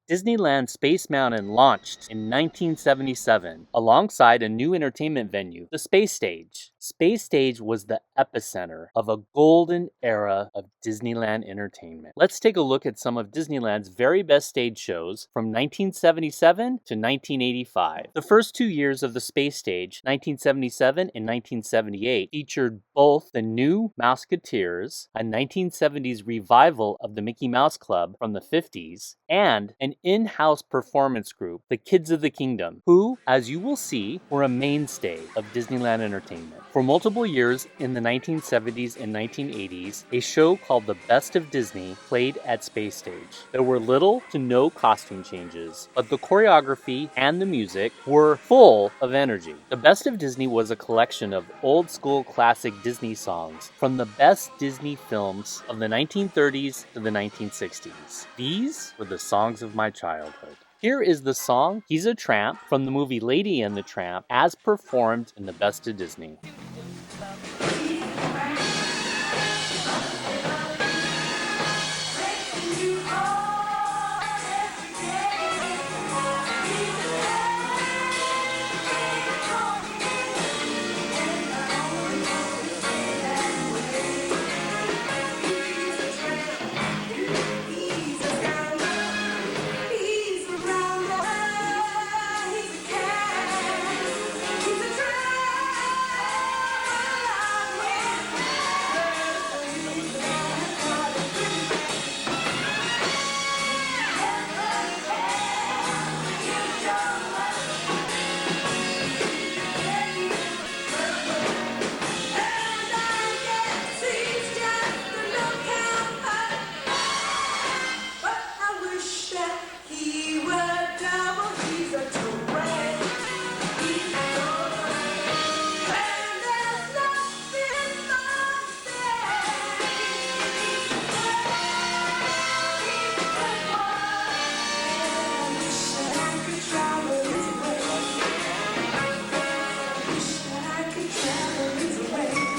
Disneyland Space Mountain launched in 1977 alongside a new entertainment venue, the Space Stage. Space Stage was the epicenter of a golden era of Disneyland entertainment. Let's take a look at some of Disneyland's very best stage shows from 1977 to 1985. The first 2 years of the Space Stage, 1977 and 1978, featured both the new Mousketeers, a 1970s revival of the Mickey Mouse Club from the 50s, and an in-house performance group, the Kids of the Kingdom, who, as you will see, were a mainstay of Disneyland entertainment. For multiple years in the 1970s and 1980s, a show called The Best of Disney played at Space Stage. There were little to no costume changes, but the choreography and the music were full of energy. The Best of Disney was a collection of old-school classic Disney songs from the best Disney films of the 1930s to the 1960s. These were the songs of my childhood. Here is the song He's a Tramp from the movie Lady and the Tramp as performed in The Best of Disney.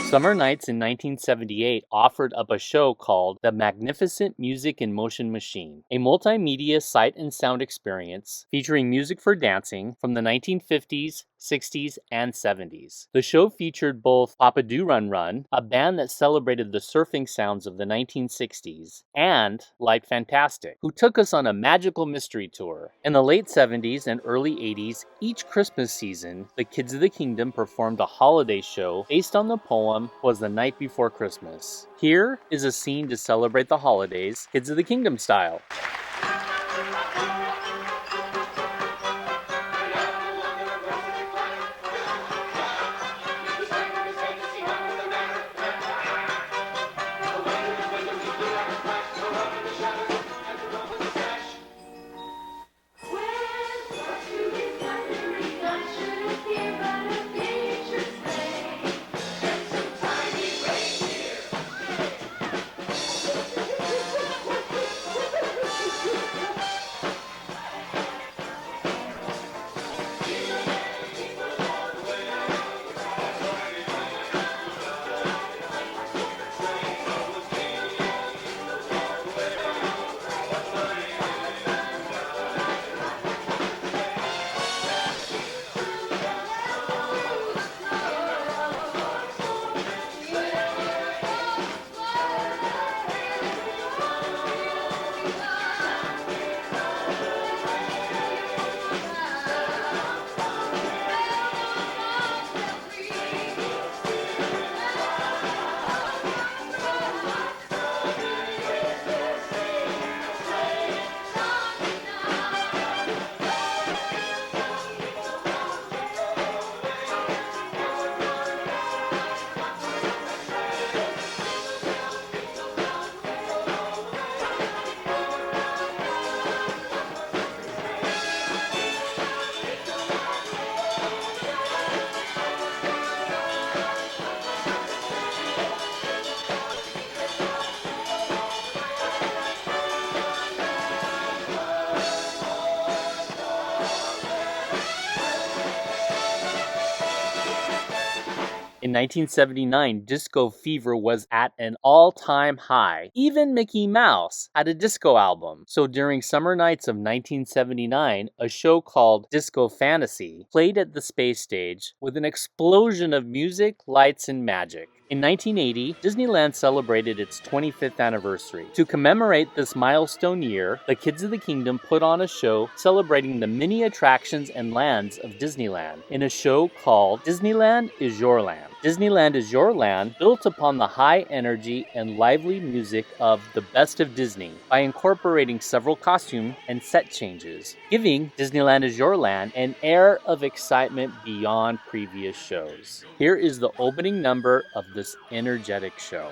Summer Nights in 1978 offered up a show called The Magnificent Music in Motion Machine, a multimedia sight and sound experience featuring music for dancing from the 1950s, 60s, and 70s. The show featured both Papa Do Run Run, a band that celebrated the surfing sounds of the 1960s, and Light Fantastic, who took us on a magical mystery tour. In the late 70s and early 80s, each Christmas season, the Kids of the Kingdom performed a holiday show based on the poem Was the Night Before Christmas. Here is a scene to celebrate the holidays, Kids of the Kingdom style. In 1979, disco fever was at an all-time high. Even Mickey Mouse had a disco album. So during summer nights of 1979, a show called Disco Fantasy played at the space stage with an explosion of music, lights, and magic. In 1980, Disneyland celebrated its 25th anniversary. To commemorate this milestone year, the Kids of the Kingdom put on a show celebrating the many attractions and lands of Disneyland in a show called Disneyland Is Your Land. Disneyland Is Your Land built upon the high energy and lively music of the best of Disney by incorporating several costume and set changes, giving Disneyland Is Your Land an air of excitement beyond previous shows. Here is the opening number of this energetic show.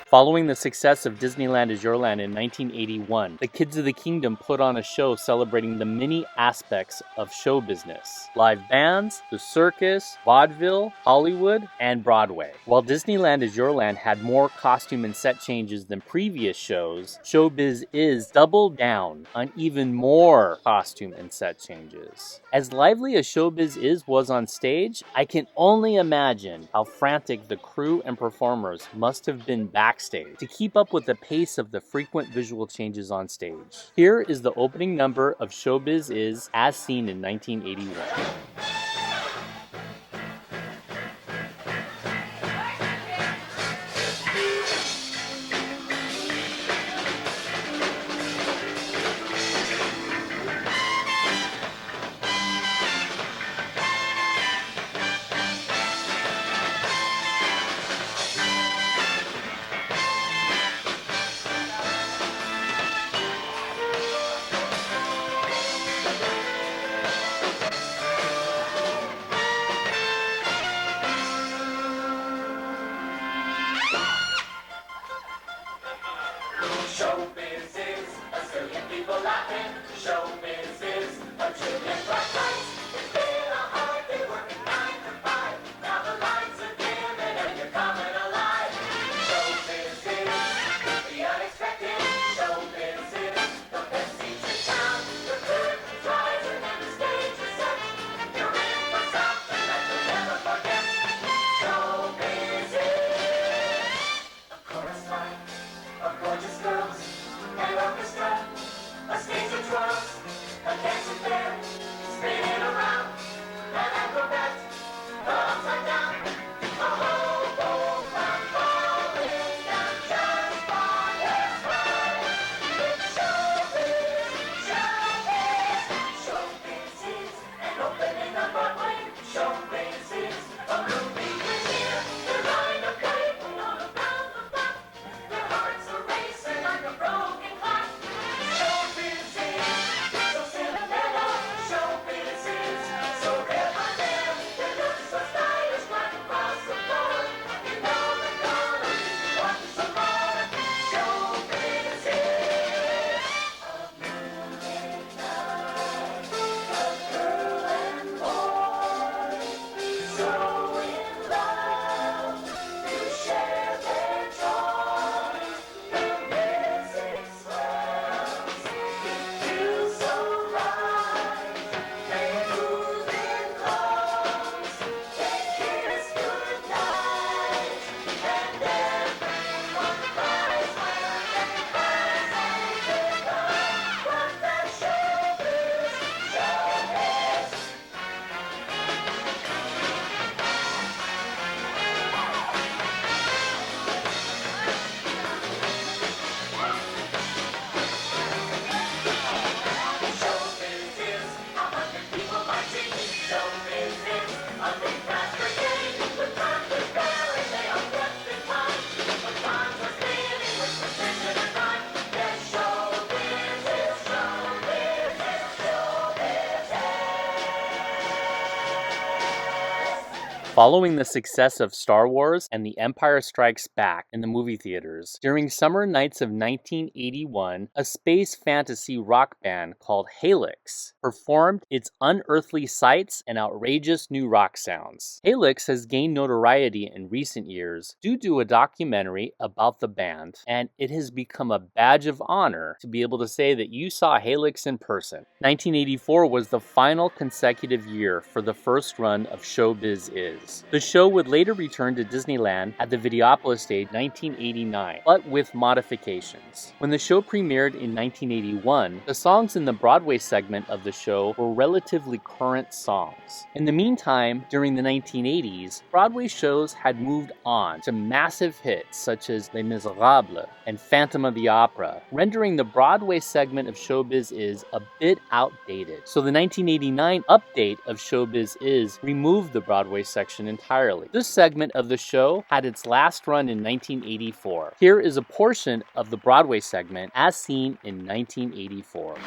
Following the success of Disneyland Is Your Land in 1981, the Kids of the Kingdom put on a show celebrating the many aspects of show business: live bands, the circus, vaudeville, Hollywood, and Broadway. While Disneyland Is Your Land had more costume and set changes than previous shows, Showbiz Is doubled down on even more costume and set changes. As lively as Showbiz Is was on stage, I can only imagine how frantic the crew and performers must have been backstage to keep up with the pace of the frequent visual changes on stage. Here is the opening number of Showbiz Is as seen in 1981. Showbiz is a zillion people laughing. Showbiz is a trillion bright lights. It's been a hard day working 9 to 5. Now the lights are dimming and you're coming alive. Showbiz is the unexpected. Showbiz is the best seats in town. The curtain's rising and the stage is set. You're in for something that you'll never forget. Showbiz is a chorus line of gorgeous girls, an orchestra, a stage of twirls, a dancing bear, spinning around. Following the success of Star Wars and The Empire Strikes Back in the movie theaters, during summer nights of 1981, a space fantasy rock band called Halyx performed its unearthly sights and outrageous new rock sounds. Halyx has gained notoriety in recent years due to a documentary about the band, and it has become a badge of honor to be able to say that you saw Halyx in person. 1984 was the final consecutive year for the first run of Showbiz Is. The show would later return to Disneyland at the Videopolis stage 1989, but with modifications. When the show premiered in 1981, the songs in the Broadway segment of the show were relatively current songs. In the meantime, during the 1980s, Broadway shows had moved on to massive hits such as Les Miserables and Phantom of the Opera, rendering the Broadway segment of Showbiz Is a bit outdated. So the 1989 update of Showbiz Is removed the Broadway section entirely. This segment of the show had its last run in 1984. Here is a portion of the Broadway segment as seen in 1984.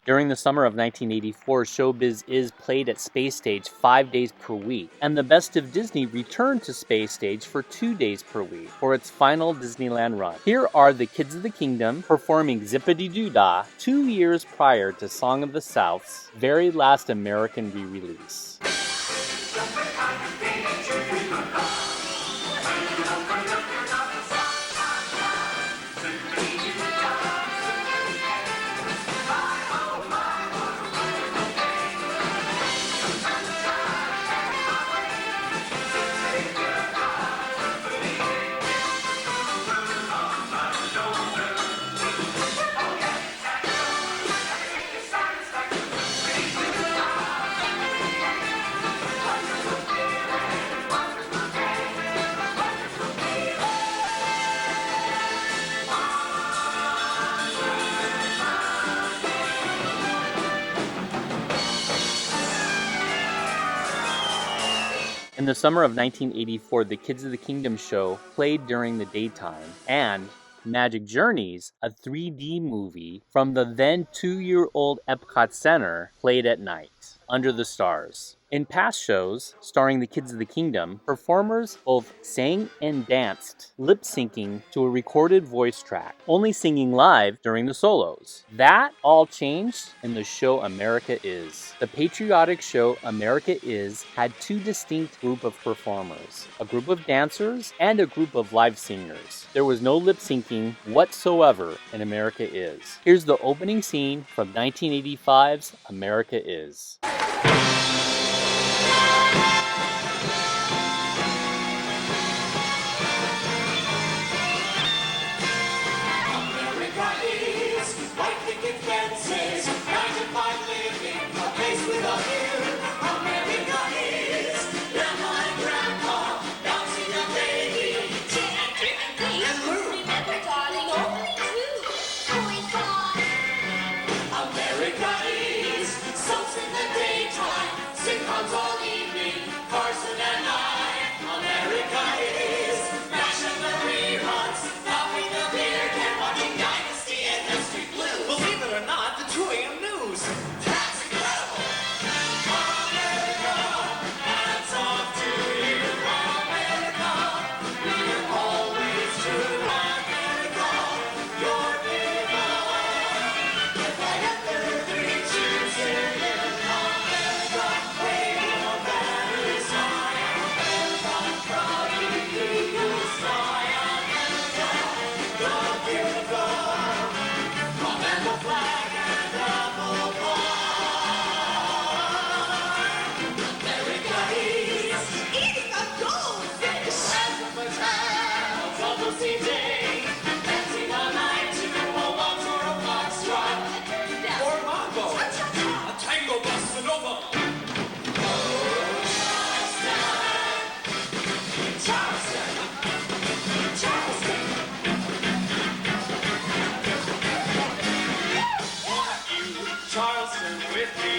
During the summer of 1984, Showbiz Is played at Space Stage 5 days per week, and the Best of Disney returned to Space Stage for 2 days per week for its final Disneyland run. Here are the Kids of the Kingdom performing Zippity-Doo-Dah 2 years prior to Song of the South's very last American re-release. In the summer of 1984, the Kids of the Kingdom show played during the daytime, and Magic Journeys, a 3D movie from the then 2-year-old Epcot Center, played at night, under the stars. In past shows, starring the Kids of the Kingdom, performers both sang and danced, lip-syncing to a recorded voice track, only singing live during the solos. That all changed in the show America Is. The patriotic show America Is had 2 distinct groups of performers, a group of dancers and a group of live singers. There was no lip-syncing whatsoever in America Is. Here's the opening scene from 1985's America Is. America is Charleston with me.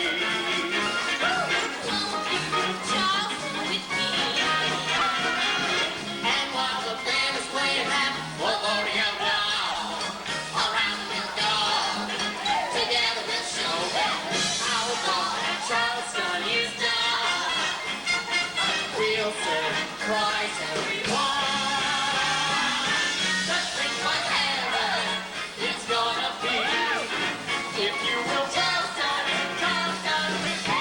And while the band is playing that Wolverine now, around the mill go, together with Showbiz. Our boy Charleston is done. We'll sing, cries everyone. Just think what heaven it's gonna be. If you will Charleston, Charleston with me.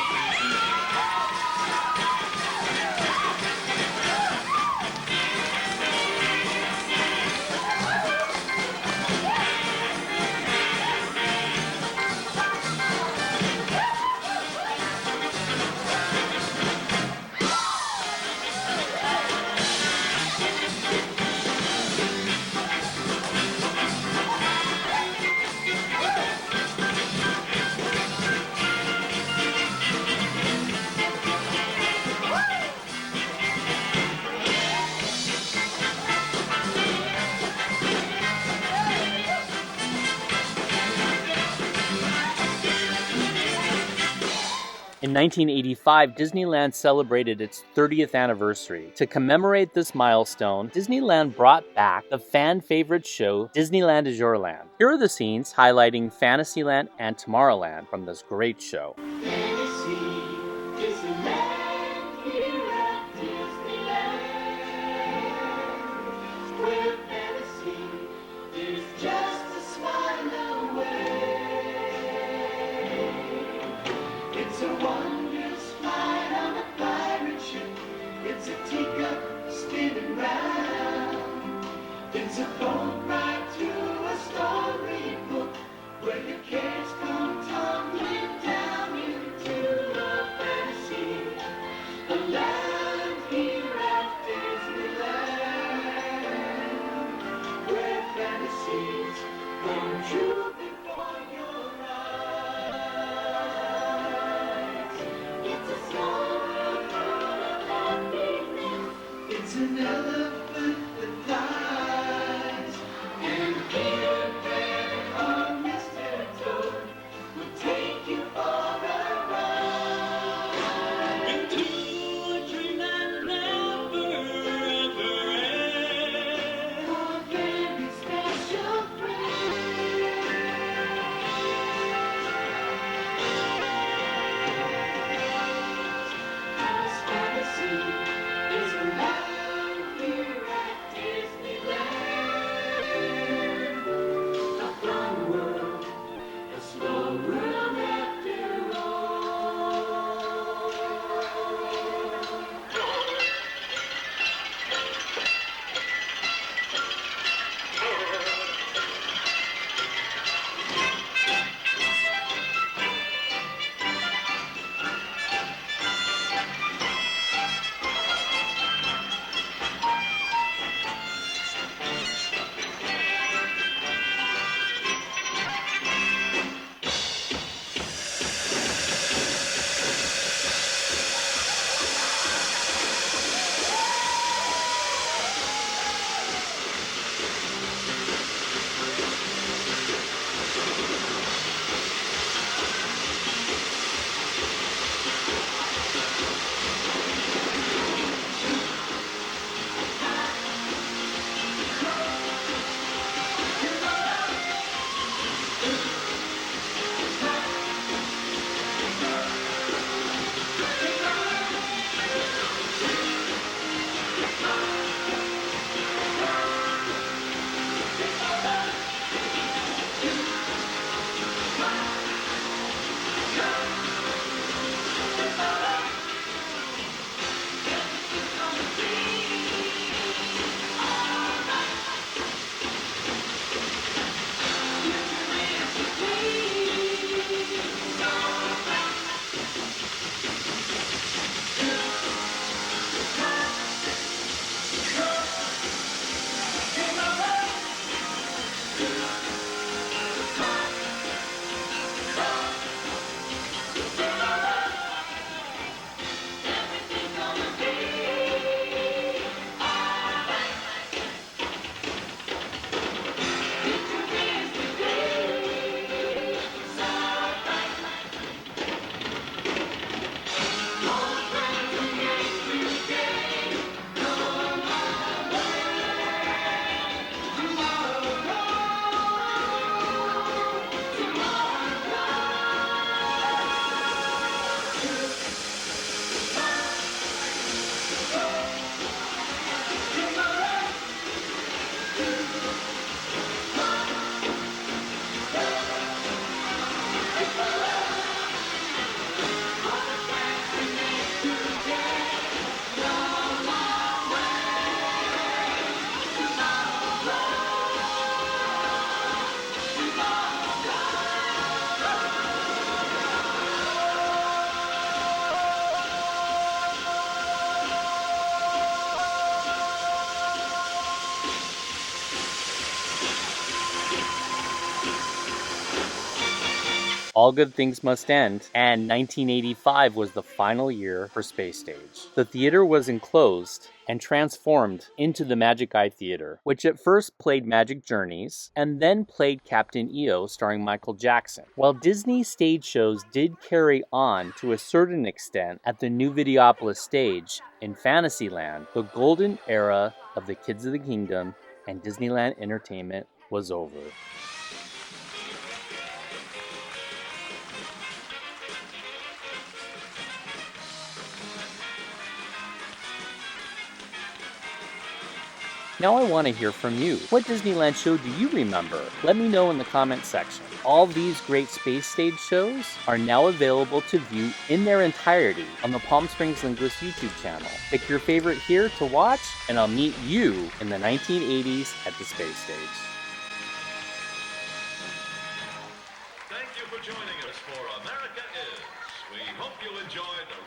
In 1985, Disneyland celebrated its 30th anniversary. To commemorate this milestone, Disneyland brought back the fan-favorite show, Disneyland Is Your Land. Here are the scenes highlighting Fantasyland and Tomorrowland from this great show. It's a wondrous flight on a pirate ship. It's a teacup spinning round. It's a boat ride through a storybook where your cares come tumbling down. You all good things must end, and 1985 was the final year for Space Stage. The theater was enclosed and transformed into the Magic Eye Theater, which at first played Magic Journeys and then played Captain EO starring Michael Jackson. While Disney stage shows did carry on to a certain extent at the new Videopolis stage in Fantasyland, the golden era of the Kids of the Kingdom and Disneyland Entertainment was over. Now I want to hear from you. What Disneyland show do you remember? Let me know in the comments section. All these great Space Stage shows are now available to view in their entirety on the Palm Springs Linguist YouTube channel. Pick your favorite here to watch, and I'll meet you in the 1980s at the Space Stage. Thank you for joining us for America Is. We hope you enjoyed the